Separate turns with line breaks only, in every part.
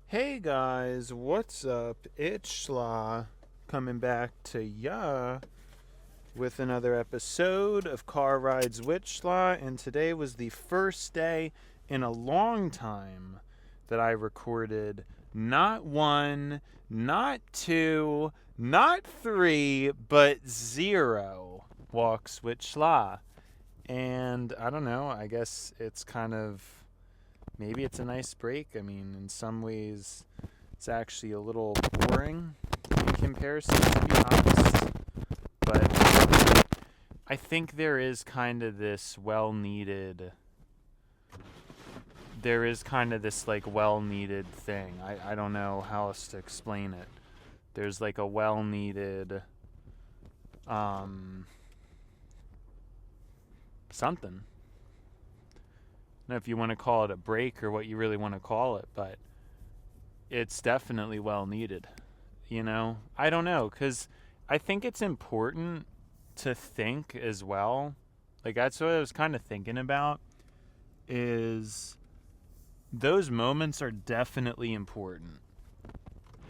Hey guys, what's up? It's Sloth coming back to ya with another episode of Car Rides with Sloth, and today was the first day in a long time that I recorded not one, not two, not three, but zero walks with Sloth. And I don't know, I guess it's kind of maybe it's a nice break. I mean, in some ways, it's actually a little boring in comparison, to be honest. But I think there is kind of this like well needed thing. I don't know how else to explain it. There's like a well needed something. I don't know if you want to call it a break or what you really want to call it, but it's definitely well needed. I don't know, because I think it's important to think as well. Like, that's what I was kind of thinking about, is those moments are definitely important.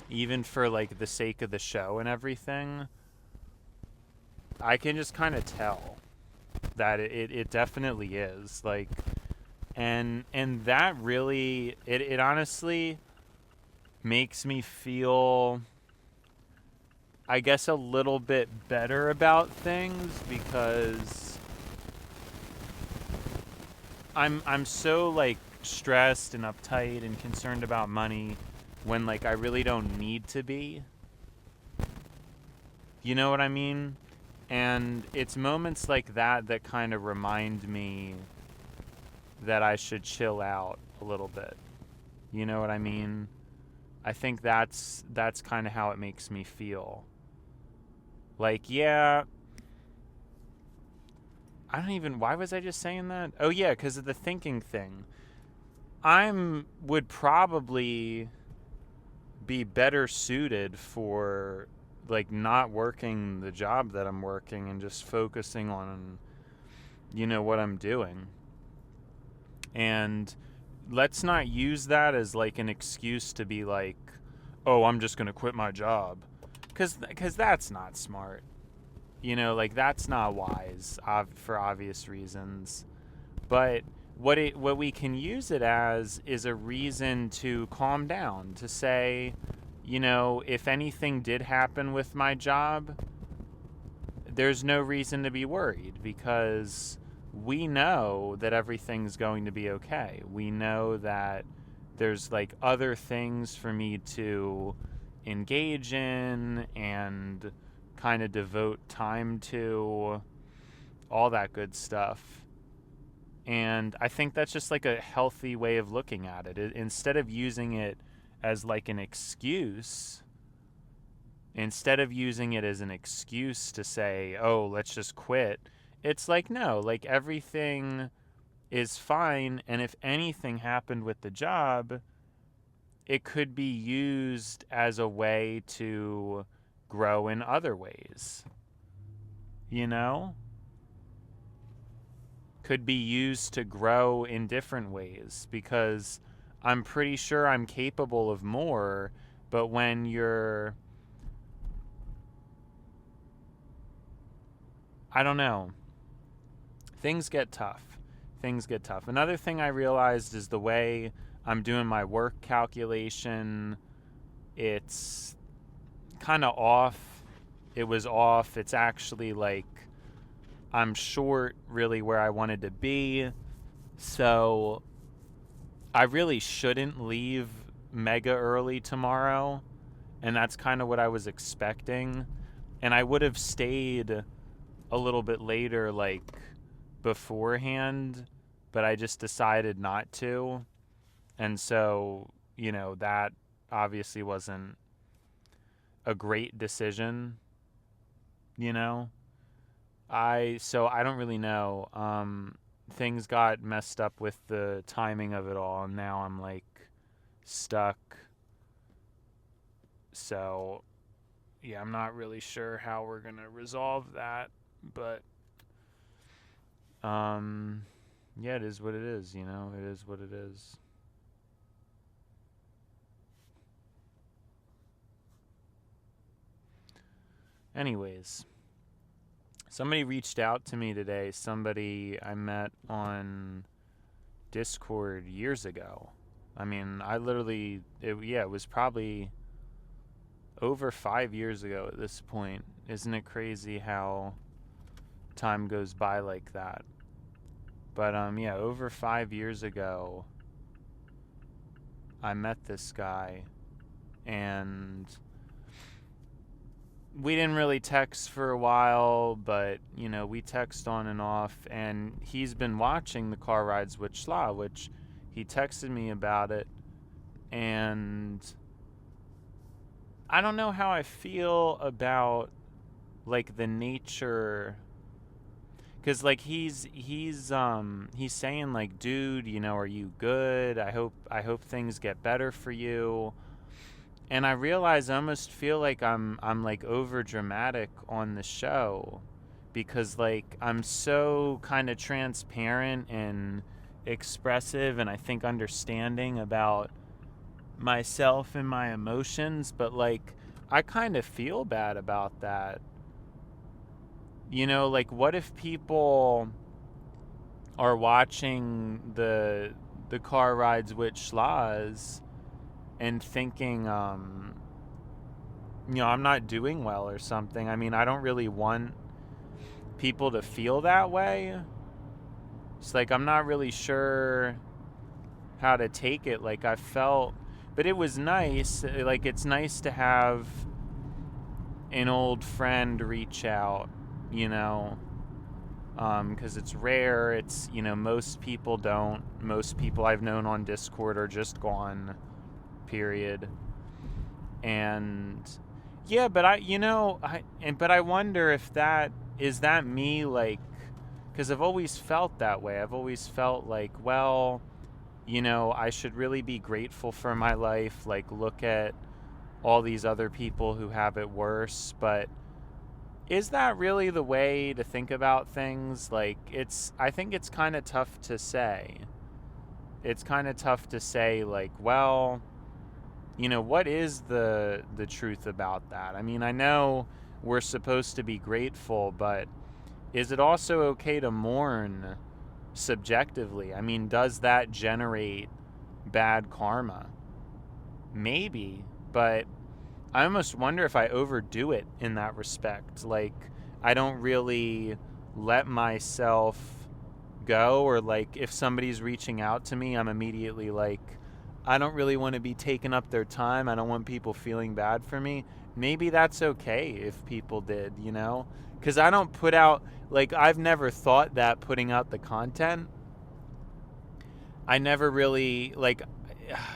Even for, like, the sake of the show and everything, I can just kind of tell that it definitely is. Like, and that really, it honestly makes me feel, I guess, a little bit better about things, because I'm so like stressed and uptight and concerned about money when like I really don't need to be. You know what I mean? And it's moments like that that kind of remind me that I should chill out a little bit. You know what I mean? I think that's kind of how it makes me feel. Like, yeah, I don't even. Why was I just saying that? Oh yeah, because of the thinking thing. Would probably be better suited for like not working the job that I'm working and just focusing on what I'm doing. And let's not use that as like an excuse to be like, "Oh, I'm just going to quit my job." Cuz that's not smart. Like that's not wise for obvious reasons. But what we can use it as is a reason to calm down, to say, if anything did happen with my job, there's no reason to be worried, because we know that everything's going to be okay. We know that there's like other things for me to engage in and kind of devote time to, all that good stuff. And I think that's just like a healthy way of looking at it. Instead of using it as like an excuse, instead of using it as an excuse to say, "Oh, let's just quit," it's like, no, like everything is fine. And if anything happened with the job, it could be used as a way to grow in other ways, you know? Could be used to grow in different ways, because I'm pretty sure I'm capable of more. But when I don't know, things get tough. Things get tough. Another thing I realized is the way I'm doing my work calculation. It's kind of off. It was off. It's actually like I'm short really where I wanted to be. So I really shouldn't leave mega early tomorrow. And that's kind of what I was expecting. And I would have stayed a little bit later, like beforehand, but I just decided not to. And so, that obviously wasn't a great decision, you know? I don't really know. Things got messed up with the timing of it all, and now I'm like stuck. So, yeah, I'm not really sure how we're going to resolve that, but yeah, it is what it is, It is what it is. Anyways, somebody reached out to me today. Somebody I met on Discord years ago. I mean, it was probably over 5 years ago at this point. Isn't it crazy how time goes by like that? But over 5 years ago, I met this guy, and we didn't really text for a while, but we text on and off, and he's been watching the Car Rides with Sloth, which he texted me about it, and I don't know how I feel about like the nature, because like he's saying like, dude, are you good? I hope things get better for you. And I realize I almost feel like I'm like over dramatic on the show, because like I'm so kind of transparent and expressive and I think understanding about myself and my emotions, but like I kind of feel bad about that. Like what if people are watching the Car Rides with Schlas and thinking, I'm not doing well or something. I mean, I don't really want people to feel that way. It's like, I'm not really sure how to take it. Like, I felt, but it was nice. Like, it's nice to have an old friend reach out, because it's rare. It's, most people don't. Most people I've known on Discord are just gone. Period. And yeah, but I wonder if that is that me, like, because I've always felt that way. I've always felt like, well, I should really be grateful for my life. Like, look at all these other people who have it worse. But is that really the way to think about things? Like, I think it's kind of tough to say. It's kind of tough to say, like, well, what is the truth about that? I mean, I know we're supposed to be grateful, but is it also okay to mourn subjectively? I mean, does that generate bad karma? Maybe, but I almost wonder if I overdo it in that respect. Like, I don't really let myself go, or like if somebody's reaching out to me, I'm immediately like, I don't really want to be taking up their time. I don't want people feeling bad for me. Maybe that's okay if people did, because I don't put out, like, I've never thought that putting out the content, I never really, like,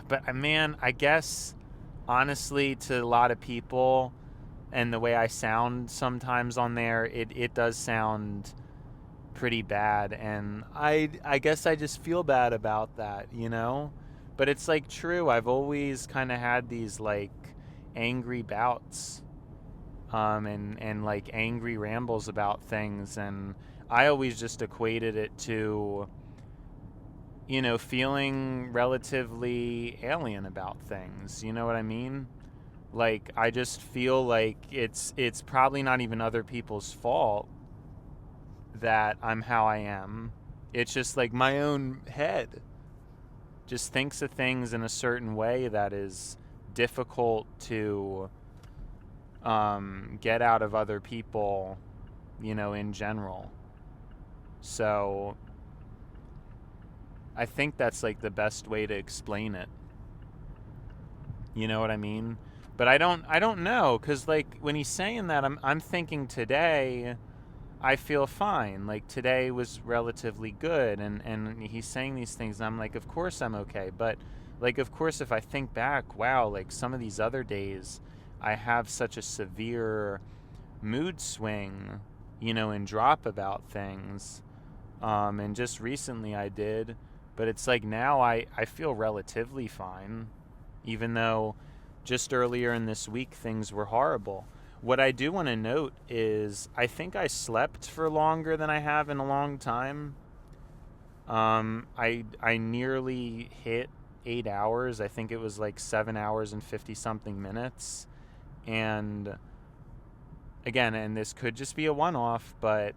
but man, I guess honestly, to a lot of people and the way I sound sometimes on there, it does sound pretty bad, and I guess I just feel bad about that, But it's like true. I've always kind of had these like angry bouts, and like angry rambles about things, and I always just equated it to, feeling relatively alien about things. You know what I mean? Like, I just feel like it's probably not even other people's fault that I'm how I am. It's just like my own head just thinks of things in a certain way that is difficult to get out of other people, in general. So I think that's like the best way to explain it. You know what I mean? But I don't know, because like when he's saying that, I'm thinking today I feel fine. Like, today was relatively good, and he's saying these things, and I'm like, of course I'm okay. But like, of course, if I think back, wow, like some of these other days I have such a severe mood swing, and drop about things. And just recently I did, but it's like now I feel relatively fine, even though just earlier in this week things were horrible. What I do want to note is I think I slept for longer than I have in a long time. I nearly hit 8 hours. I think it was like 7 hours and 50 something minutes. And again, and this could just be a one-off, but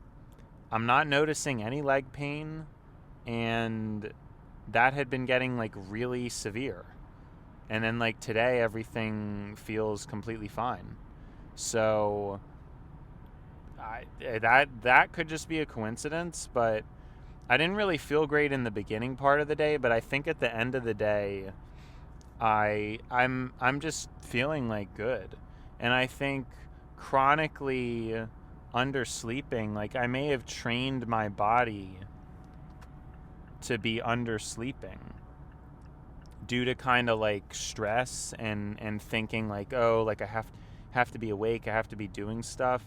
I'm not noticing any leg pain, and that had been getting like really severe. And then like today, everything feels completely fine. So that could just be a coincidence, but I didn't really feel great in the beginning part of the day, but I think at the end of the day, I'm just feeling like good. And I think chronically undersleeping, like I may have trained my body to be undersleeping due to kind of like stress and thinking like, oh, like I have to be awake, I have to be doing stuff.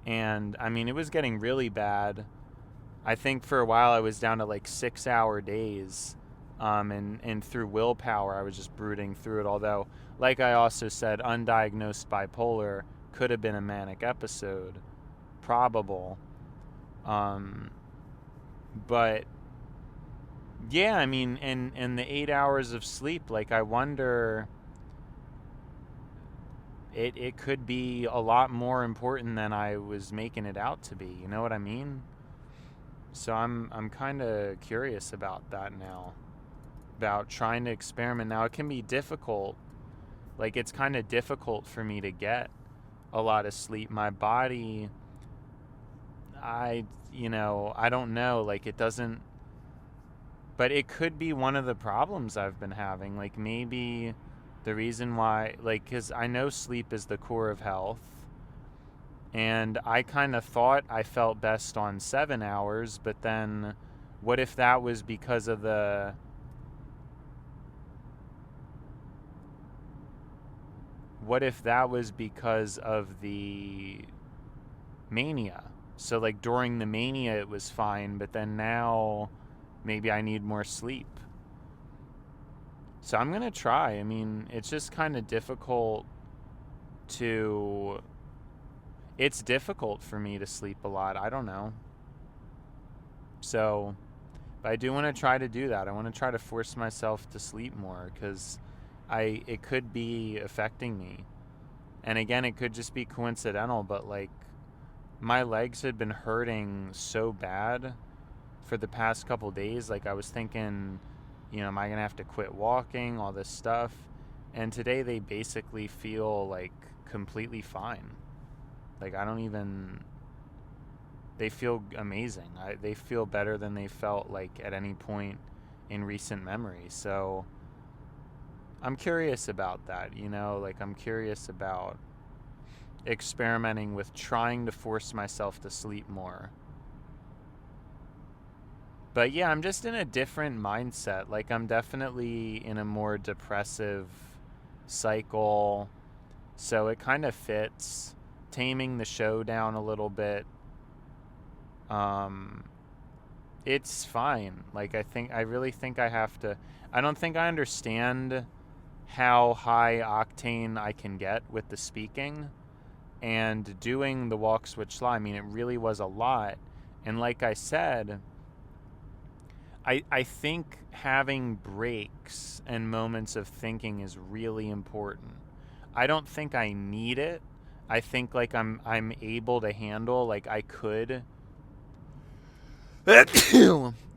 And I mean, it was getting really bad. I think for a while I was down to like 6-hour days. And through willpower, I was just brooding through it. Although, like I also said, undiagnosed bipolar could have been a manic episode, probable. But yeah, I mean, and the 8 hours of sleep, like I wonder, it could be a lot more important than I was making it out to be. You know what I mean? So I'm kind of curious about that now, about trying to experiment. Now it can be difficult. Like it's kind of difficult for me to get a lot of sleep. My body, I don't know. Like it doesn't. But it could be one of the problems I've been having. Like maybe the reason why, like, because I know sleep is the core of health. And I kind of thought I felt best on 7 hours, but then what if that was because of the... What if that was because of the mania? So, like, during the mania it was fine, but then now maybe I need more sleep. So I'm going to try. I mean, it's just kind of difficult to... It's difficult for me to sleep a lot. I don't know. So, but I do want to try to do that. I want to try to force myself to sleep more because it could be affecting me. And again, it could just be coincidental, but like my legs had been hurting so bad for the past couple days. Like I was thinking, am I going to have to quit walking, all this stuff? And today they basically feel like completely fine. Like I don't even... They feel amazing. They feel better than they felt like at any point in recent memory. So I'm curious about that, like I'm curious about experimenting with trying to force myself to sleep more. But yeah, I'm just in a different mindset. Like I'm definitely in a more depressive cycle. So it kind of fits. Taming the show down a little bit. It's fine. Like I really think I have to... I don't think I understand how high octane I can get with the speaking and doing the walk switch law. I mean, it really was a lot. And like I said, I think having breaks and moments of thinking is really important. I don't think I need it. I think like I'm able to handle, like I could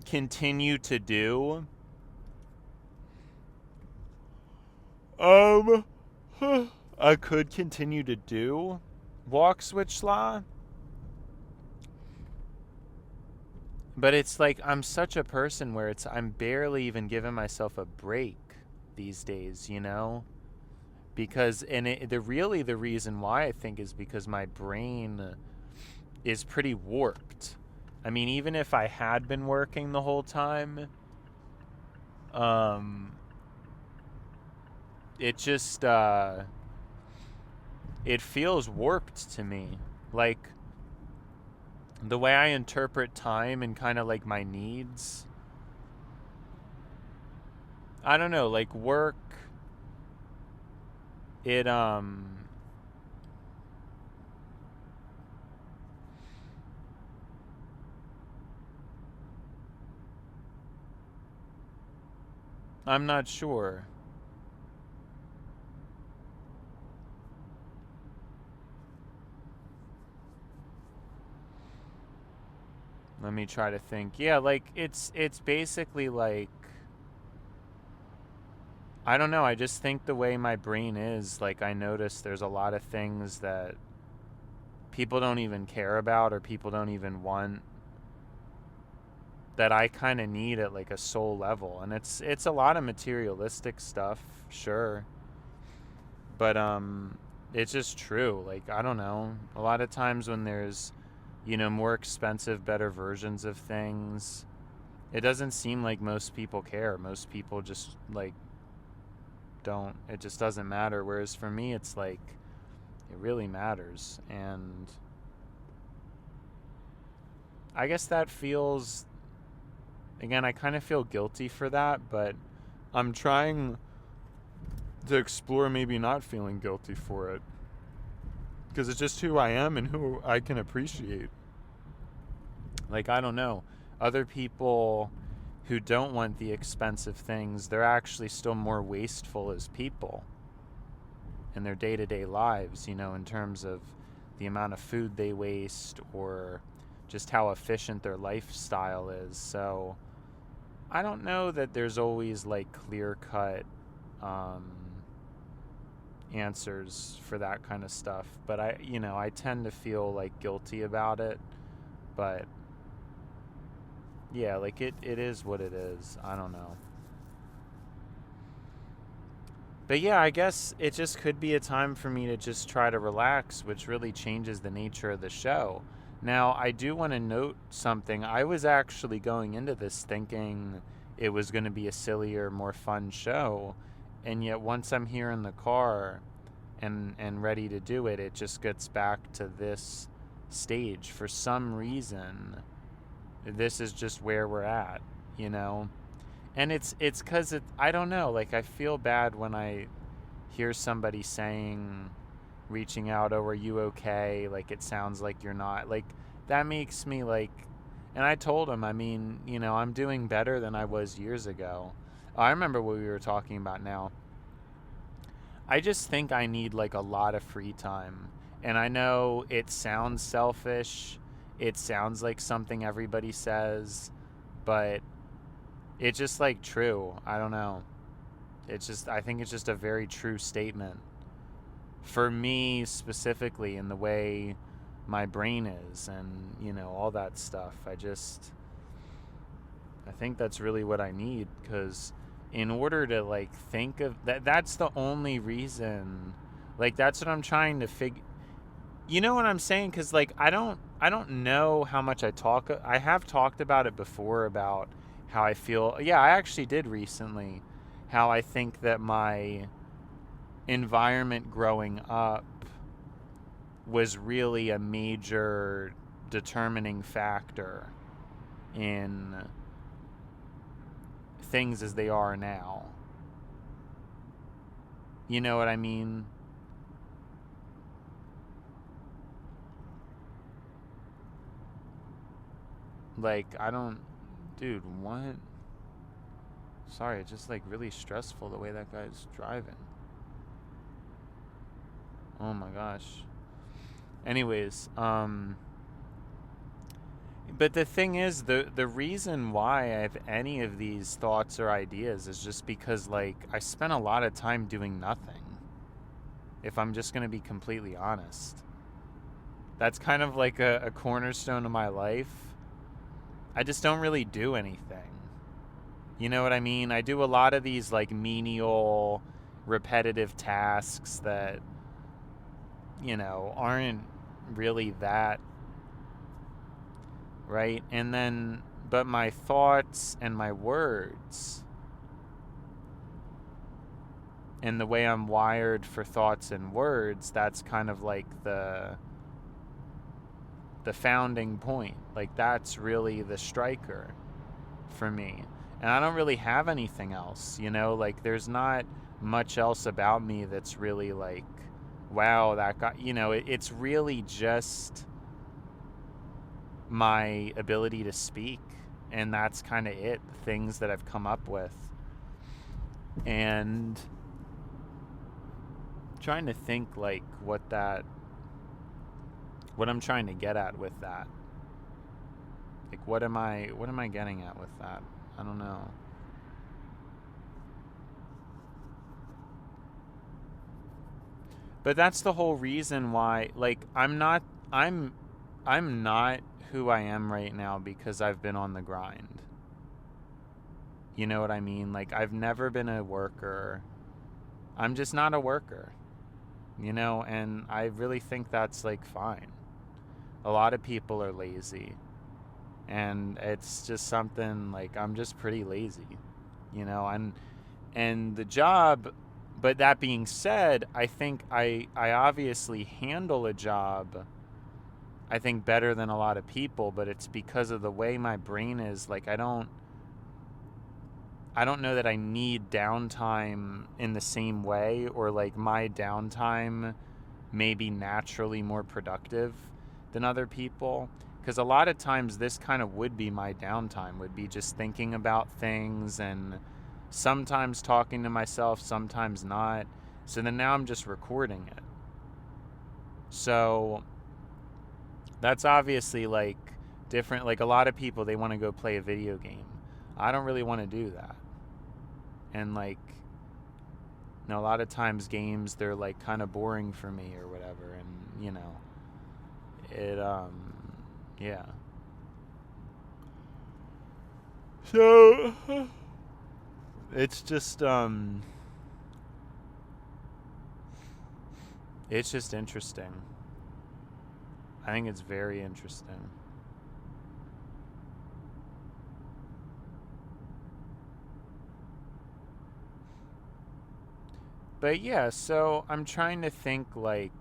continue to do I could continue to do walk switch law, but it's like I'm such a person where I'm barely even giving myself a break these days, because the reason why I think is because my brain is pretty warped. I mean, even if I had been working the whole time, it just it feels warped to me. Like the way I interpret time and kind of like my needs, I don't know, like work, it I'm not sure. Let me try to think. Yeah, like it's basically like, I don't know, I just think the way my brain is, like I notice there's a lot of things that people don't even care about or people don't even want that I kind of need at like a soul level. And it's a lot of materialistic stuff, sure. But it's just true. Like, I don't know. A lot of times when there's, more expensive, better versions of things, it doesn't seem like most people care. Most people just like don't. It just doesn't matter. Whereas for me, it's like it really matters. And I guess that feels, again, I kind of feel guilty for that, but I'm trying to explore maybe not feeling guilty for it, because it's just who I am and who I can appreciate. Like, I don't know, other people who don't want the expensive things, they're actually still more wasteful as people in their day-to-day lives, in terms of the amount of food they waste or just how efficient their lifestyle is. So I don't know that there's always like clear-cut answers for that kind of stuff, but I tend to feel like guilty about it. But yeah, like it is what it is. I don't know. But yeah, I guess it just could be a time for me to just try to relax, which really changes the nature of the show. Now, I do want to note something. I was actually going into this thinking it was going to be a sillier, more fun show, and yet once I'm here in the car and ready to do it, it just gets back to this stage. For some reason, this is just where we're at, And it's because I don't know, like I feel bad when I hear somebody saying, reaching out, oh, are you okay? Like it sounds like you're not. Like that makes me like, and I told him, I mean, I'm doing better than I was years ago. I remember what we were talking about now. I just think I need like a lot of free time. And I know it sounds selfish. It sounds like something everybody says, but it's just like true. I don't know. I think it's just a very true statement. For me specifically, in the way my brain is and, all that stuff. I think that's really what I need, because in order to like think of that's the only reason, like that's what I'm trying to figure. You know what I'm saying? Because like I don't know how much I have talked about it before, about how I feel. Yeah, I actually did recently, how I think that my environment growing up was really a major determining factor in things as they are now. You know what I mean? Like, dude, what? Sorry, it's just like really stressful the way that guy's driving. Oh my gosh. Anyways, but the thing is, the reason why I have any of these thoughts or ideas is just because like I spent a lot of time doing nothing. If I'm just gonna be completely honest. That's kind of like a cornerstone of my life. I just don't really do anything. You know what I mean? I do a lot of these like menial, repetitive tasks that, aren't really that, right? And then, but my thoughts and my words and the way I'm wired for thoughts and words, that's kind of like the founding point. Like that's really the striker for me. And I don't really have anything else, like there's not much else about me that's really like, wow, that guy, it's really just my ability to speak. And that's kind of it, the things that I've come up with. And trying to think like what I'm trying to get at with that. Like, what am I getting at with that? I don't know. But that's the whole reason why, like, I'm I'm not who I am right now because I've been on the grind. You know what I mean? Like, I've never been a worker. I'm just not a worker, and I really think that's like fine. A lot of people are lazy, and it's just something like I'm just pretty lazy, and the job. But that being said, I think I obviously handle a job, I think, better than a lot of people, but it's because of the way my brain is. Like, I don't know that I need downtime in the same way, or like my downtime may be naturally more productive than other people. Because a lot of times this kind of would be my downtime, would be just thinking about things and sometimes talking to myself, sometimes not. So then now I'm just recording it. So that's obviously like different. Like, a lot of people, they want to go play a video game. I don't really want to do that. And like, a lot of times games, they're like kind of boring for me or whatever. And it, yeah. So it's just, it's just interesting. I think it's very interesting. But yeah, so I'm trying to think like,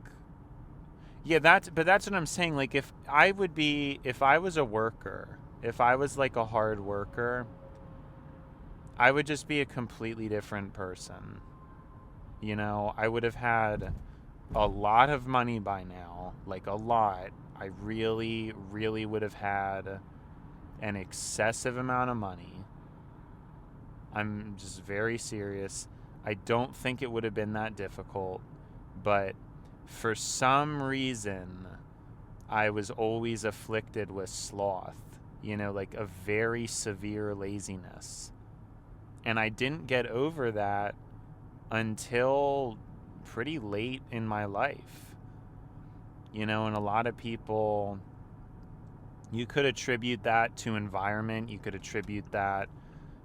yeah, but that's what I'm saying. Like, if I was a worker, if I was like a hard worker, I would just be a completely different person. I would have had a lot of money by now, like a lot. I really, really would have had an excessive amount of money. I'm just very serious. I don't think it would have been that difficult, but for some reason, I was always afflicted with sloth, like a very severe laziness. And I didn't get over that until pretty late in my life. And a lot of people, you could attribute that to environment, you could attribute that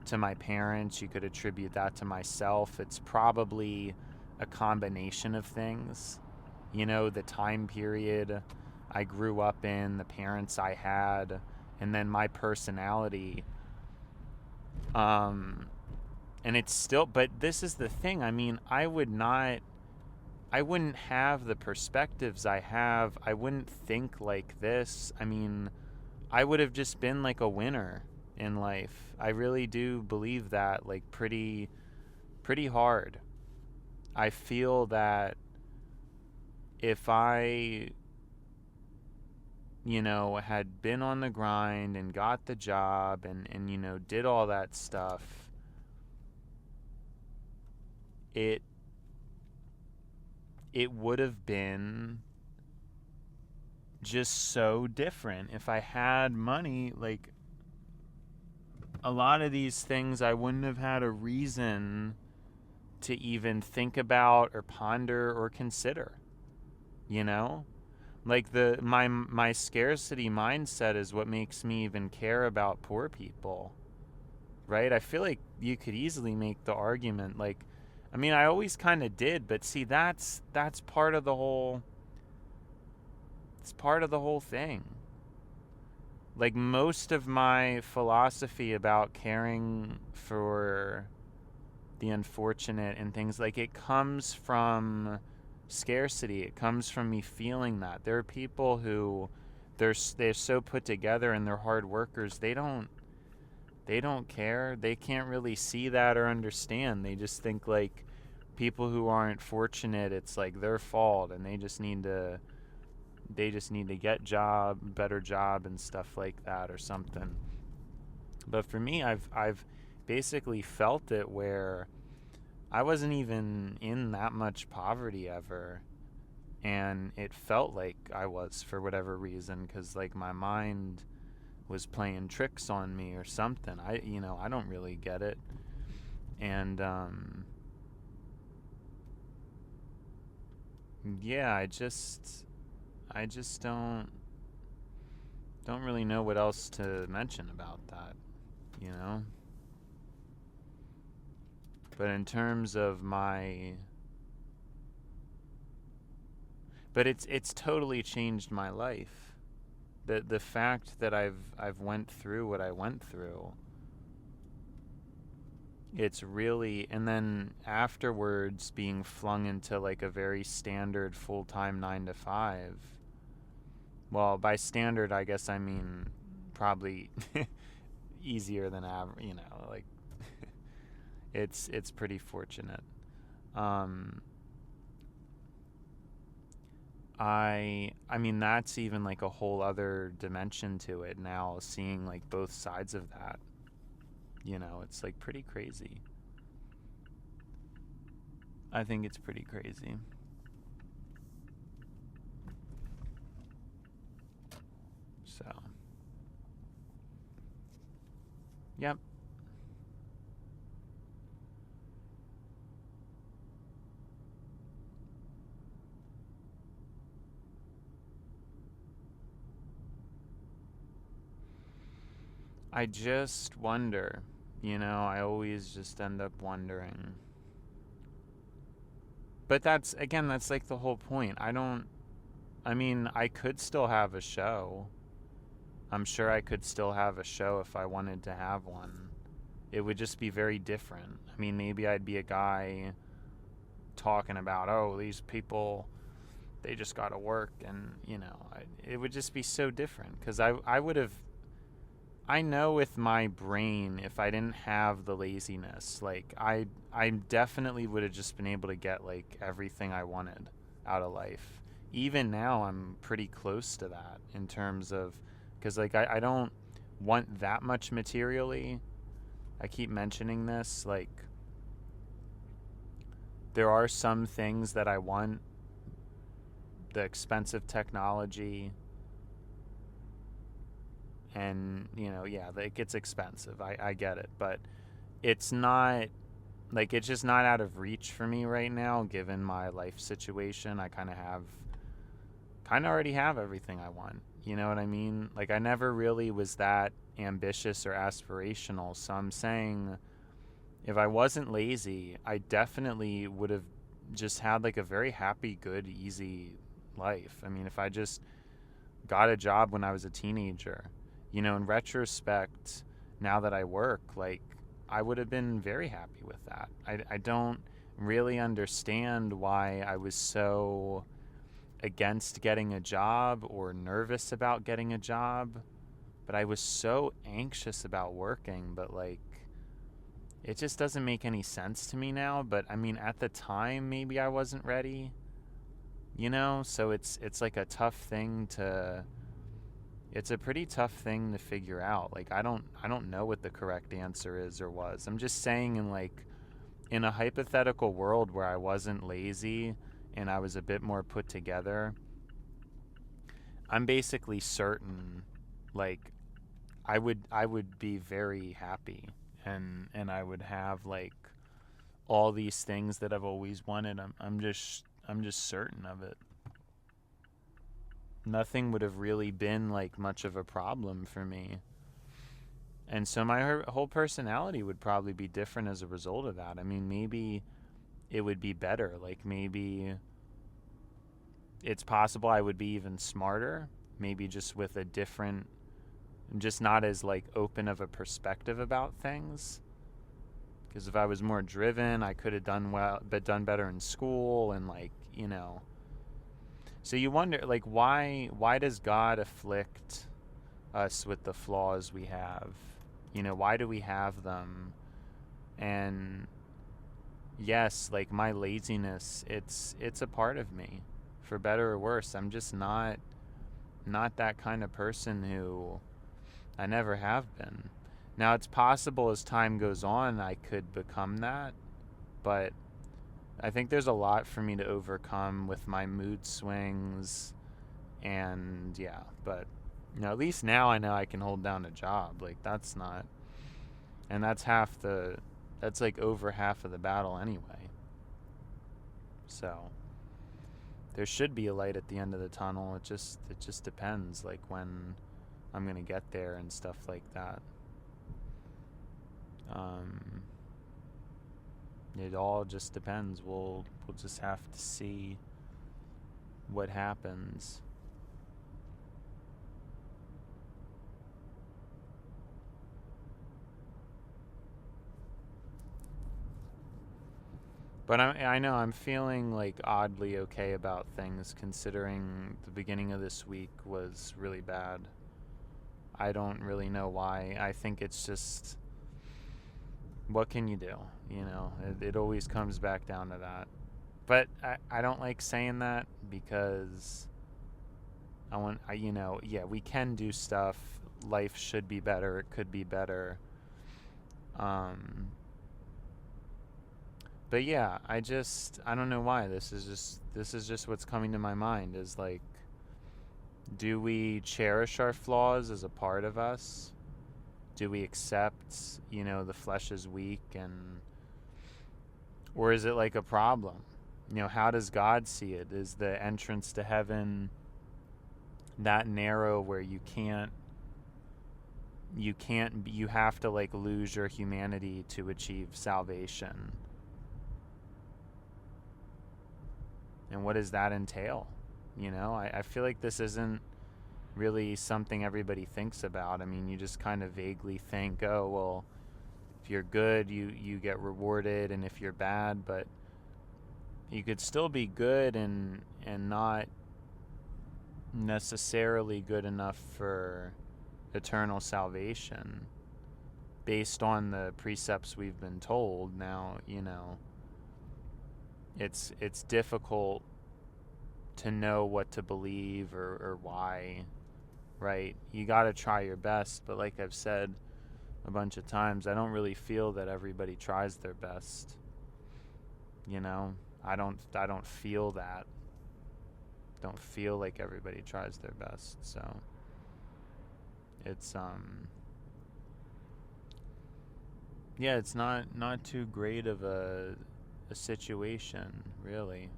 to my parents, you could attribute that to myself. It's probably a combination of things. The time period I grew up in, the parents I had, and then my personality. And it's still, but this is the thing. I mean, I wouldn't have the perspectives I have. I wouldn't think like this. I mean, I would have just been like a winner in life. I really do believe that, like, pretty hard. I feel that if I, had been on the grind and got the job and did all that stuff, it would have been just so different. If I had money, like, a lot of these things I wouldn't have had a reason to even think about or ponder or consider. Like, my scarcity mindset is what makes me even care about poor people, right? I feel like you could easily make the argument, like, I mean, I always kind of did, but see, that's part of the whole, it's part of the whole thing. Like, most of my philosophy about caring for the unfortunate and things, like, it comes from scarcity. It comes from me feeling that there are people who they're so put together and they're hard workers. They don't care. They can't really see that or understand. They just think like people who aren't fortunate, it's like their fault, and they just need to get better job and stuff like that or something. But for me, I've basically felt it where I wasn't even in that much poverty ever, and it felt like I was for whatever reason, because like my mind was playing tricks on me or something. I don't really get it. And yeah, I just don't really know what else to mention about that, you know? But in terms of but it's totally changed my life. The fact that I've went through what I went through, it's really, and then afterwards being flung into like a very standard full-time 9 to 5. Well, by standard, I guess I mean probably easier than average, like it's pretty fortunate. I mean that's even like a whole other dimension to it now, seeing like both sides of that. It's like pretty crazy. I think it's pretty crazy. So, yep. I just wonder, I always just end up wondering. But that's like the whole point. I mean, I could still have a show. I'm sure I could still have a show if I wanted to have one. It would just be very different. I mean, maybe I'd be a guy talking about, oh, these people, they just got to work. And, it would just be so different. Because I would have, I know with my brain, if I didn't have the laziness, like, I definitely would have just been able to get, like, everything I wanted out of life. Even now, I'm pretty close to that in terms of, because, like, I don't want that much materially. I keep mentioning this, like, there are some things that I want, the expensive technology, and, yeah, it gets expensive. I get it, but it's not, like, it's just not out of reach for me right now, given my life situation. I kind of already have everything I want. You know what I mean? Like, I never really was that ambitious or aspirational. So I'm saying, if I wasn't lazy, I definitely would have just had like a very happy, good, easy life. I mean, if I just got a job when I was a teenager, in retrospect, now that I work, like, I would have been very happy with that. I don't really understand why I was so against getting a job or nervous about getting a job, but I was so anxious about working. But, like, it just doesn't make any sense to me now. But I mean, at the time, maybe I wasn't ready, so it's like a tough thing to, it's a pretty tough thing to figure out. Like, I don't know what the correct answer is or was. I'm just saying, in a hypothetical world where I wasn't lazy and I was a bit more put together, I'm basically certain, like, I would be very happy, and I would have, like, all these things that I've always wanted. I'm just certain of it. Nothing would have really been like much of a problem for me. And so my whole personality would probably be different as a result of that. I mean, maybe it would be better. Like, maybe it's possible I would be even smarter, maybe just with a different, just not as, like, open of a perspective about things. Because if I was more driven, I could have done better in school, and, like, So you wonder, like, why does God afflict us with the flaws we have? Why do we have them? And yes, like, my laziness, it's a part of me, for better or worse. I'm just not that kind of person who I never have been. Now, it's possible as time goes on I could become that, but I think there's a lot for me to overcome with my mood swings, and yeah, but At least now I know I can hold down a job. Like, that's not, and that's like over half of the battle anyway. So there should be a light at the end of the tunnel. It just depends, like, when I'm gonna get there and stuff like that. It all just depends. We'll just have to see what happens. But I know I'm feeling like oddly okay about things, considering the beginning of this week was really bad. I don't really know why. I think it's just, what can you do? It always comes back down to that. But I don't like saying that, because yeah, we can do stuff. Life should be better. It could be better. But yeah, I don't know why. This is just what's coming to my mind, is like, do we cherish our flaws as a part of us? Do we accept, the flesh is weak, or is it like a problem? How does God see it? Is the entrance to heaven that narrow where you have to like lose your humanity to achieve salvation? And what does that entail? I feel like this isn't really something everybody thinks about. I mean, you just kind of vaguely think, oh, well, if you're good, you get rewarded, and if you're bad, but you could still be good and not necessarily good enough for eternal salvation based on the precepts we've been told. Now, it's difficult to know what to believe or why, right? You got to try your best, but like I've said a bunch of times, I don't really feel that everybody tries their best. I don't feel that. Don't feel like everybody tries their best. So it's yeah, it's not too great of a situation, really.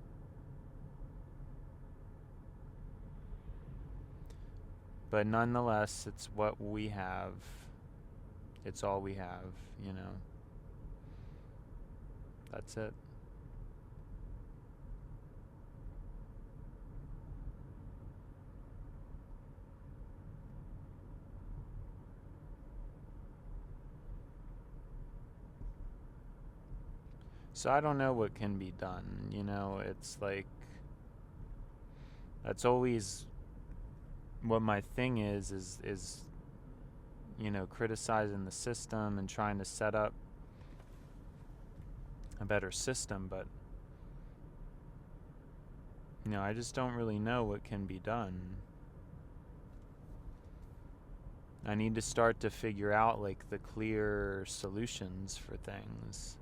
But nonetheless, it's what we have. It's all we have, That's it. So I don't know what can be done, it's like, that's always what my thing is criticizing the system and trying to set up a better system, but I just don't really know what can be done. I need to start to figure out like the clear solutions for things,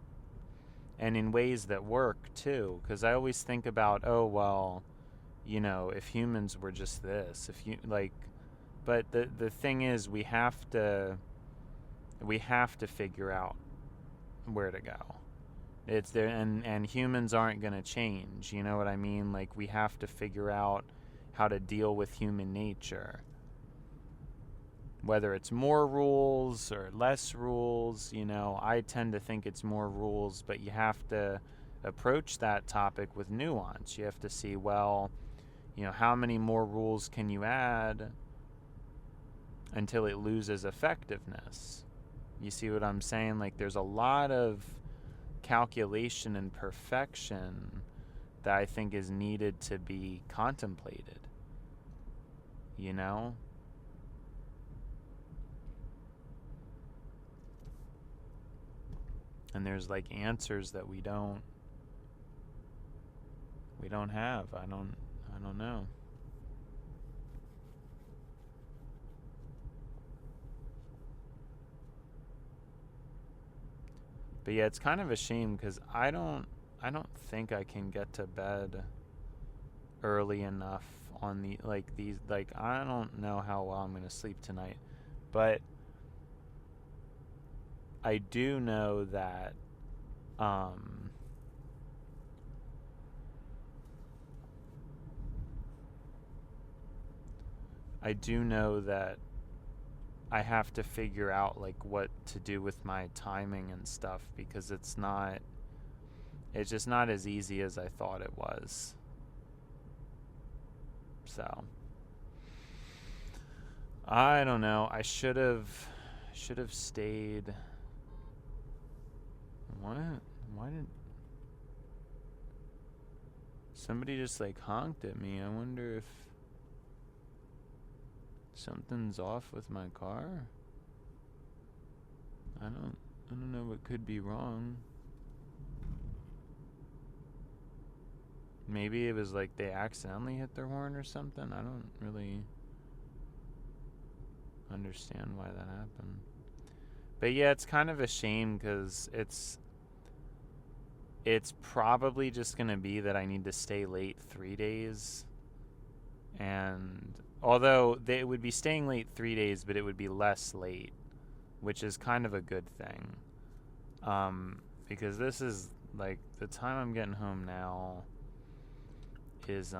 and in ways that work too, because I always think about, oh well, if humans were just this, if you like, but the thing is, we have to figure out where to go. It's there, and humans aren't going to change, you know what I mean? Like, we have to figure out how to deal with human nature, whether it's more rules or less rules. I tend to think it's more rules, but you have to approach that topic with nuance. You have to see, well, how many more rules can you add until it loses effectiveness? You see what I'm saying? Like, there's a lot of calculation and perfection that I think is needed to be contemplated. And there's like answers that we don't have. I don't know. But yeah, it's kind of a shame, because I don't think I can get to bed early enough on the these I don't know how well I'm gonna sleep tonight, but I do know that I do know that I have to figure out like what to do with my timing and stuff, because it's just not as easy as I thought it was. So I don't know. I should have stayed. What? Why did somebody just like honked at me? I wonder if something's off with my car. I don't know what could be wrong. Maybe it was like they accidentally hit their horn or something. I don't really understand why that happened. But yeah, it's kind of a shame because it's probably just going to be that I need to stay late 3 days. And although it would be staying late 3 days, but it would be less late, which is kind of a good thing. Because this is like the time I'm getting home now is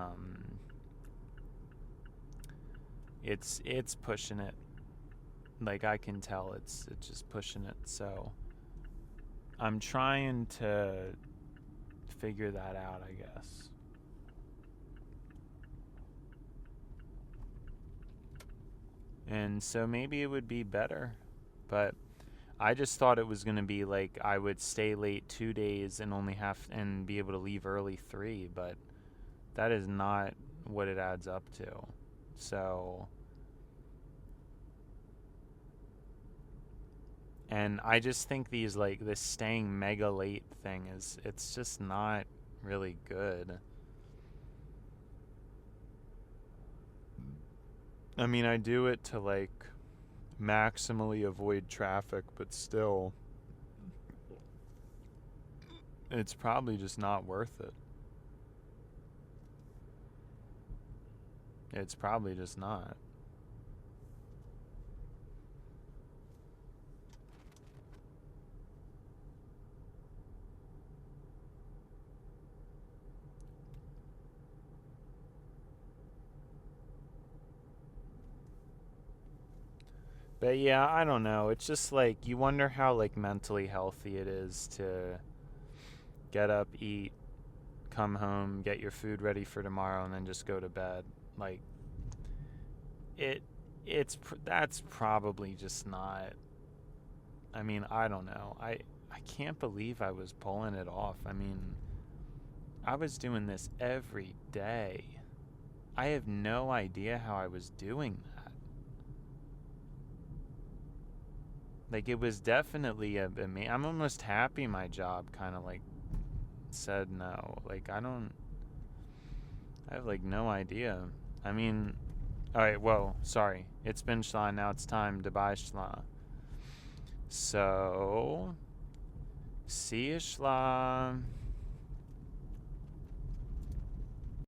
it's pushing it. Like I can tell it's just pushing it. So I'm trying to figure that out, I guess. And so maybe it would be better, but I just thought it was going to be like I would stay late 2 days and only and be able to leave early 3, but that is not what it adds up to. So, and I just think this staying mega late thing it's just not really good. I mean, I do it to like maximally avoid traffic, but still, it's probably just not worth it. It's probably just not. But yeah, I don't know. It's just like you wonder how like mentally healthy it is to get up, eat, come home, get your food ready for tomorrow, and then just go to bed. Like that's probably just not. I mean, I don't know. I can't believe I was pulling it off. I mean, I was doing this every day. I have no idea how I was doing that. Like, it was definitely I'm almost happy my job kind of like said no. Like, I have like no idea. I mean, alright, well, sorry. It's been Schla, now it's time to buy Schla. So, see you, Schla.